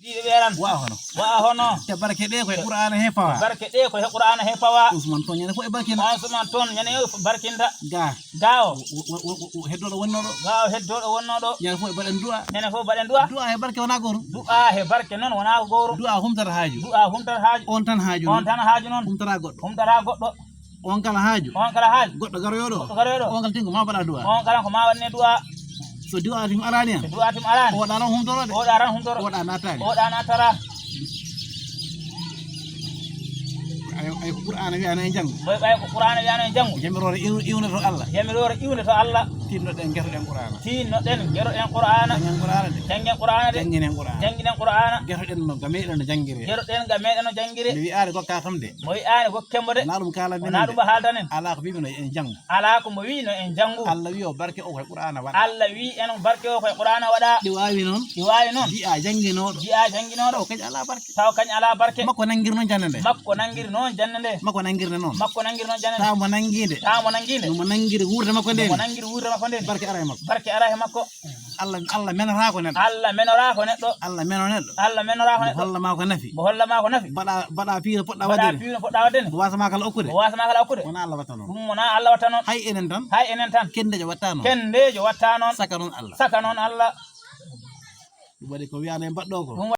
ɗiɗi ɓeran wa hono te barke ɗe koye qur'ana he fawa barke ɗe ko qur'ana he fawa usman ton ñande fof e barkina on suman toon ñande barkinta ga gawo heddoɗo wonnoɗo gawo heddoɗo wonnoɗo ñande fof e baɗen du'a ñande fof baɗen du'a du'a he barke wona goto du'a he barke noon wona ko gowro du'a humtata haaju du'a humtata haaju on tan haaju on tan haaju noon humtata goɗɗo humtata goɗɗo on kala haaju on kala haaju goɗɗo garoyoɗo goɗɗo garoyoɗo on kala tinko ma baɗa du'a on kala ko ma waɗne du'a so du'a tim arani hen so du'a tim arani o waɗa ran humtorode oɗa ran humtoro oɗa natani oɗa natara ay ko qur'ana wiyano e janggo boy ɓay ko qur'ana wiyano e janggo jamirore iwne to Allah jamirore iwne to Allah tinnoɗen guetoɗen qur'ana tinnoɗen gueroɗen qur'ana janggen qur'ana de janggen qur'ana de jangguinen qur'ana jangguinen qur'ana guetoɗen no ga meɗen no janggire gueroɗen ga meɗen no janggire mi wi'ade gokka kam de mo wi'ani gokkembo de na ɗum kala men na ɗum haaldanen ala ko wimino en janggo ala ko mo wino en janggu Allah wi o barke o koye qur'ana waɗa Allah wi en barke o koye qur'ana waɗa ɗi wawi noon ɗi wawi noon jiya jangginoɗo jiya jangginoɗo o kañ ala barke taw kañ ala barke makko nanguir noon jande nde makko nanguiri noon jande nde makko nanguirde noon makko nanguiri noon jande nde tamo nanguide tamo nanguide nomo nanguide wurde makko nde mo nanguiri wurde makko nde barke ara e makko barke ara he makko Allah menata ko neɗɗo Allah menora ko neɗɗo Allah meno neɗɗo Allah menora ko neɗɗo hollama ko nafi mo hollama ko nafi baɗa piire poɗɗa waɗa waddede piino poɗɗa waddene mo wasama kala okkude mo wasama kala okkude wona Allah watta noon ɗum wona Allah watta noon hay enen tan hay enen tan kendejo watta noon kendejo watta noon saka noon Allah saka noon Allah ɗum waɗi ko wiyano e mbaɗɗo ko